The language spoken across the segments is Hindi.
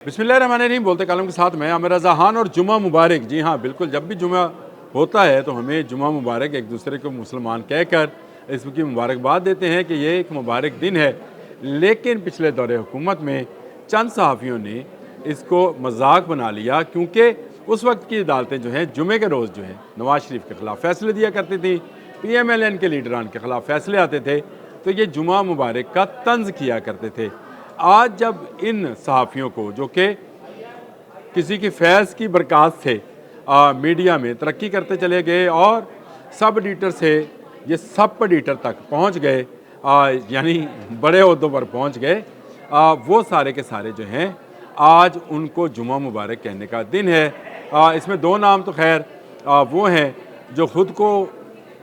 बिस्मिल्लाहिर्रहमानिर्रहीम। बोलते कलम के साथ मैं आमिर रज़ा खान और जुमा मुबारक। जी हाँ, बिल्कुल, जब भी जुमा होता है तो हमें जुमा मुबारक एक दूसरे को मुसलमान कहकर इसकी मुबारकबाद देते हैं कि ये एक मुबारक दिन है। लेकिन पिछले दौरे हुकूमत में चंद सहाफ़ियों ने इसको मजाक बना लिया, क्योंकि उस वक्त की अदालतें जो हैं जुमे के रोज़ जो है नवाज शरीफ के ख़िलाफ़ फ़ैसले दिया करती थी, PMLN के लीडरान के ख़िलाफ़ फ़ैसले आते थे, तो ये जुमा मुबारक का तंज़ किया करते थे। आज जब इन सहाफ़ियों को, जो कि किसी की फैज़ की बरक़ात से मीडिया में तरक्की करते चले गए और सब एडिटर से ये सब एडिटर तक पहुंच गए, यानी बड़े ओहदों पर पहुंच गए, वो सारे के सारे जो हैं आज उनको जुमा मुबारक कहने का दिन है। इसमें दो नाम तो खैर वो हैं जो ख़ुद को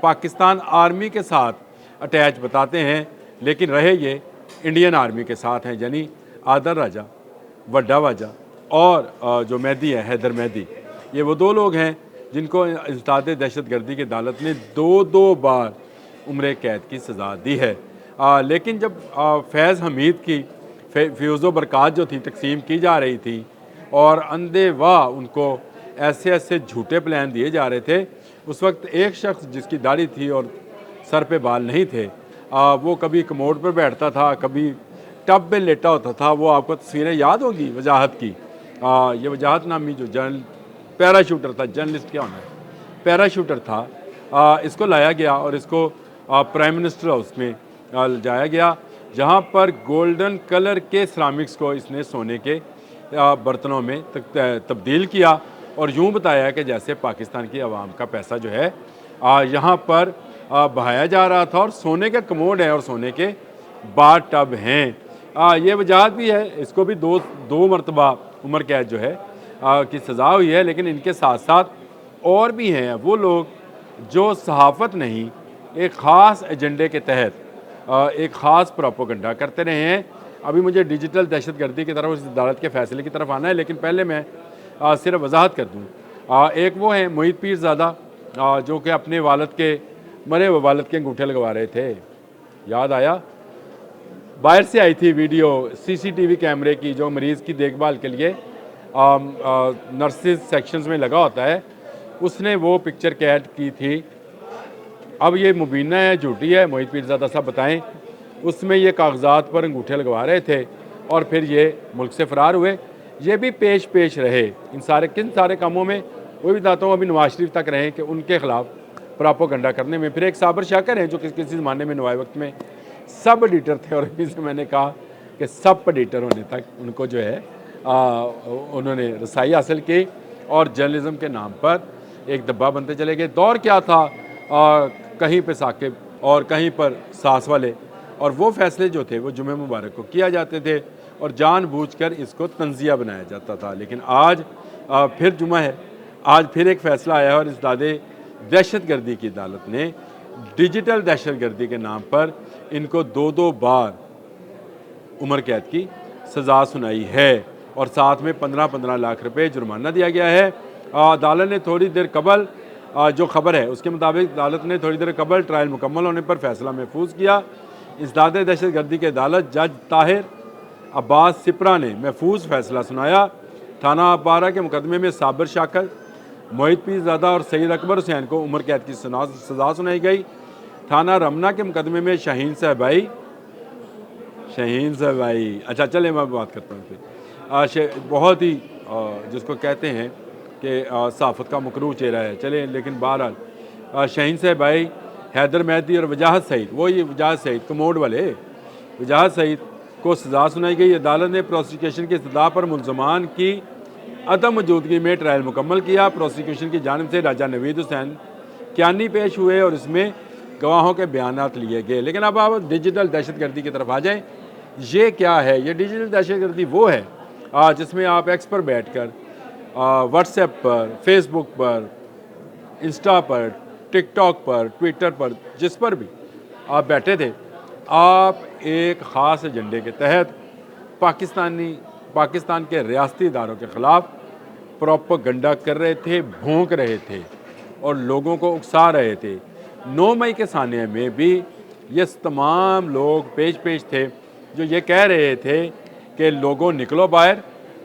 पाकिस्तान आर्मी के साथ अटैच बताते हैं, लेकिन रहे ये इंडियन आर्मी के साथ हैं, यानी आदर राजा, वड्डा वाजा और जो मेहदी है, हैदर मेहदी। ये वो दो लोग हैं जिनको इंसदाद दहशतगर्दी की अदालत ने दो बार उम्र कैद की सज़ा दी है। लेकिन जब फैज़ हमीद की फ्यूज़ो बरक़ात जो थी तकसीम की जा रही थी और अंधे वाह उनको ऐसे ऐसे झूठे प्लान दिए जा रहे थे, उस वक्त एक शख्स जिसकी दाढ़ी थी और सर पे बाल नहीं थे, वो कभी कमोड पर बैठता था, कभी टब में लेटा होता था। वो आपको तस्वीरें याद होगी वजाहत की। ये वजाहत नामी जो पैराशूटर था, जर्नलिस्ट क्या होना है, पैराशूटर था, इसको लाया गया और इसको प्राइम मिनिस्टर हाउस में जाया गया, जहाँ पर गोल्डन कलर के सिरामिक्स को इसने सोने के बर्तनों में तब्दील किया और यूँ बताया कि जैसे पाकिस्तान की आवाम का पैसा जो है यहाँ पर बहाया जा रहा था और सोने के कमोड है और सोने के बाथ टब हैं। ये वजाहत भी है, इसको भी दो मरतबा उम्र कैद जो है की सज़ा हुई है। लेकिन इनके साथ साथ और भी हैं वो लोग जो सहाफ़त नहीं, एक ख़ास एजेंडे के तहत एक ख़ास प्रोपोगंडा करते रहे हैं। अभी मुझे डिजिटल दहशतगर्दी की तरफ, उस अदालत के फ़ैसले की तरफ आना है, लेकिन पहले मैं सिर्फ वजाहत कर दूँ। एक वो हैं मोहित पीरज़ादा, जो कि अपने वालिद के मरे हुए वालिद के अंगूठे लगवा रहे थे। याद आया, बाहर से आई थी वीडियो CCTV कैमरे की, जो मरीज़ की देखभाल के लिए नर्सिस सेक्शंस में लगा होता है, उसने वो पिक्चर कैद की थी। अब ये मुबीना है, झूठी है, मोहित पीरज़ादा साहब बताएं। उसमें ये कागजात पर अंगूठे लगवा रहे थे और फिर ये मुल्क से फ़रार हुए। ये भी पेश रहे इन सारे कामों में। वो भी बताता हूँ, अभी नवाज शरीफ तक रहे कि उनके ख़िलाफ़ प्रोपोगंडा करने में। फिर एक साबर शाकर हैं जो किसी ज़माने में नवाए वक्त में सब एडिटर थे, और अभी से मैंने कहा कि सब एडिटर होने तक उनको जो है उन्होंने रसाई हासिल की और जर्नलिज़म के नाम पर एक दब्बा बनते चले गए। दौर क्या था, कहीं पे साकिब और कहीं पर सास वाले, और वो फ़ैसले जो थे वो जुमे मुबारक को किया जाते थे और जानबूझकर इसको तंज़िया बनाया जाता था। लेकिन आज फिर जुमा है, आज फिर एक फ़ैसला आया है और इंसदाद दहशतगर्दी की अदालत ने डिजिटल दहशतगर्दी के नाम पर इनको दो बार उम्र कैद की सज़ा सुनाई है और साथ में 15-15 लाख रुपए जुर्माना दिया गया है। अदालत ने थोड़ी देर कबल, जो खबर है उसके मुताबिक, अदालत ने थोड़ी देर कबल ट्रायल मुकम्मल होने पर फैसला महफूज किया। इंसदाद दहशतगर्दी की अदालत जज ताहिर अब्बास सिपरा ने महफूज फैसला सुनाया। थाना अपारा के मुकदमे में साबिर शाकर, मोहित पीरज़ादा और सैयद अकबर हुसैन को उम्र कैद की सज़ा सुनाई गई। थाना रमना के मुकदमे में शाहीन साहबाई, अच्छा चले मैं बात करता हूँ फिर। बहुत ही जिसको कहते हैं कि सहाफ़त का मकरूह चेहरा है, चले, लेकिन बहरहाल शाहीन साहबाई, हैदर मेहदी और वजाहत सईद, वो ये वजाहत सईद कमोड वाले वजाहत सईद को सज़ा सुनाई गई। अदालत ने प्रोसिक्यूशन की इस्तदा पर मुल्ज़मान की अदम मौजूदगी में ट्रायल मुकम्मल किया। प्रोसिक्यूशन की जानिब से राजा नवीद हुसैन क्यानी पेश हुए और इसमें गवाहों के बयानात लिए गए। लेकिन अब आप डिजिटल दहशतगर्दी की तरफ आ जाएँ। ये क्या है? ये डिजिटल दहशतगर्दी वो है जिसमें आप एक्स पर बैठ कर, व्हाट्सएप पर, फेसबुक पर, इंस्टा पर, टिकटॉक पर, ट्विटर पर, जिस पर भी आप बैठे थे, आप एक ख़ास एजेंडे के तहत पाकिस्तान के रियासती इदारों के ख़िलाफ़ प्रोपेगेंडा कर रहे थे, भोंक रहे थे और लोगों को उकसा रहे थे। 9 मई के सानिया में भी ये तमाम लोग पेश थे जो ये कह रहे थे कि लोगों निकलो बाहर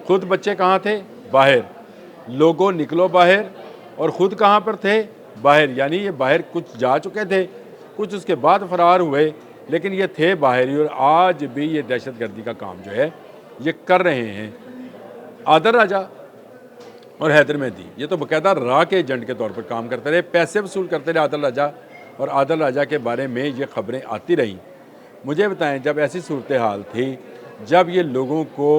खुद बच्चे कहाँ थे? बाहर। लोगों निकलो बाहर, और ख़ुद कहाँ पर थे? बाहर। यानी ये बाहर कुछ जा चुके थे, कुछ उसके बाद फरार हुए, लेकिन ये थे बाहर ही, और आज भी ये दहशतगर्दी का काम जो है ये कर रहे हैं। आदर राजा और हैदर मेहदी ये तो बाकायदा रा के एजेंट के तौर पर काम करते रहे, पैसे वसूल करते रहे आदल राजा, और आदल राजा के बारे में ये खबरें आती रहीं। मुझे बताएं, जब ऐसी सूरत हाल थी, जब ये लोगों को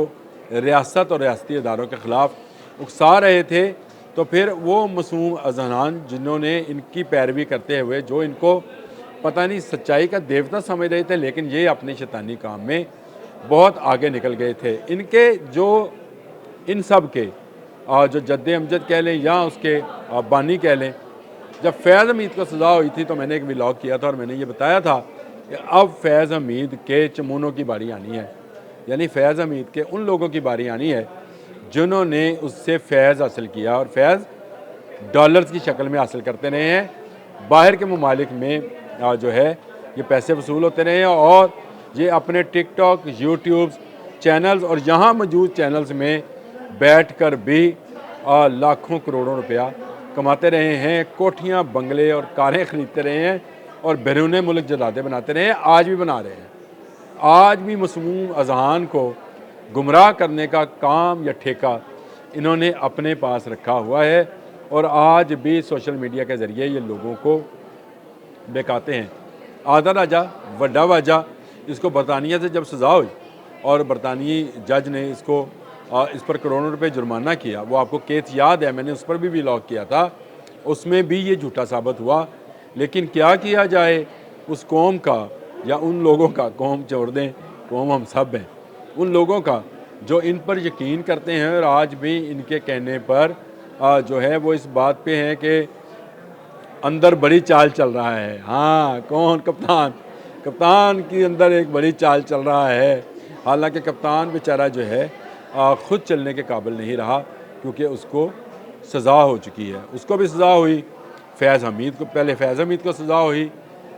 रियासत और रियासती इदारों के ख़िलाफ़ उकसा रहे थे, तो फिर वो मासूम अजहरान जिन्होंने इनकी पैरवी करते हुए, जो इनको पता नहीं सच्चाई का देवता समझ रहे थे, लेकिन ये अपने शैतानी काम में बहुत आगे निकल गए थे। इनके जो इन सब के जो जद्दे अमजद कह लें या उसके बानी कह लें, जब फैज़ हमीद को सज़ा हुई थी तो मैंने एक व्लॉग किया था और मैंने ये बताया था कि अब फैज़ हमीद के चमूनों की बारी आनी है। यानी फैज़ हमीद के उन लोगों की बारी आनी है जिन्होंने उससे फैज़ हासिल किया, और फैज़ डॉलर्स की शक्ल में हासिल करते रहे हैं। बाहर के ममालिक में जो है ये पैसे वसूल होते रहे हैं, और ये अपने टिकटॉक, यूट्यूब चैनल्स और यहाँ मौजूद चैनल्स में बैठकर भी लाखों करोड़ों रुपया कमाते रहे हैं। कोठियाँ, बंगले और कारें ख़रीदते रहे हैं, और बैरून मुल्क जरादे बनाते रहे हैं, आज भी बना रहे हैं। आज भी मासूम अज़हान को गुमराह करने का काम या ठेका इन्होंने अपने पास रखा हुआ है, और आज भी सोशल मीडिया के ज़रिए ये लोगों को बेकाते हैं। आदर राजा वड्डा वाजा, इसको बरतानिया से जब सज़ा हुई और बरतानी जज ने इसको इस पर करोड़ों रुपए जुर्माना किया, वो आपको केस याद है, मैंने उस पर भी व्लॉग किया था, उसमें भी ये झूठा साबित हुआ। लेकिन क्या किया जाए, उस कौम का या उन लोगों का, कौम छोड़ दें, कौम हम सब हैं, उन लोगों का जो इन पर यकीन करते हैं और आज भी इनके कहने पर जो है वो इस बात पे हैं कि अंदर बड़ी चाल चल रहा है। हाँ, कौन? कप्तान। कप्तान की अंदर एक बड़ी चाल चल रहा है। हालांकि कप्तान बेचारा जो है ख़ुद चलने के काबिल नहीं रहा, क्योंकि उसको सज़ा हो चुकी है। उसको भी सज़ा हुई, फैज़ हमीद को, पहले फैज़ हमीद को सज़ा हुई,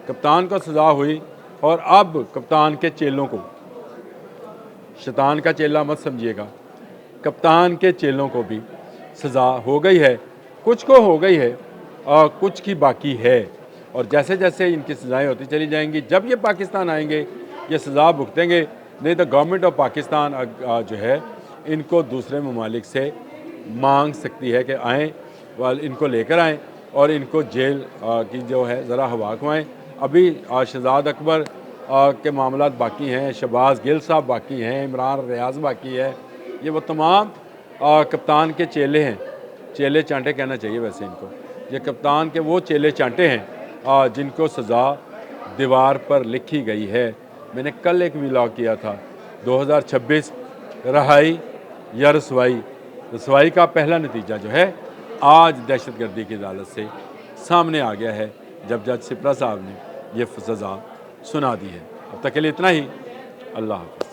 कप्तान को सज़ा हुई, और अब कप्तान के चेलों को, शैतान का चेला मत समझिएगा, कप्तान के चेलों को भी सज़ा हो गई है। कुछ को हो गई है, कुछ की बाकी है, और जैसे जैसे इनकी सज़ाएँ होती चली जाएंगी, जब ये पाकिस्तान आएंगे ये सज़ा भुगतेंगे। नहीं तो गवर्नमेंट ऑफ पाकिस्तान जो है इनको दूसरे ममालिक से मांग सकती है कि आएँ, वाल इनको लेकर आएँ और इनको जेल की जो है ज़रा हवा खुआएँ। अभी शहजाद अकबर के मामलात बाकी हैं, शहबाज गिल साहब बाकी हैं, इमरान रियाज बाकी है। ये वो तमाम कप्तान के चेले हैं, चेले चांटे कहना चाहिए वैसे इनको। ये कप्तान के वो चेले चांटे हैं जिनको सज़ा दीवार पर लिखी गई है। मैंने कल एक व्लॉग किया था, 2026 रहाई या रसवाई। रसवाई का पहला नतीजा जो है आज दहशतगर्दी की अदालत से सामने आ गया है, जब जज सिप्रा साहब ने ये सज़ा सुना दी है। अब तक के लिए इतना ही। अल्लाह हाफ़िज़।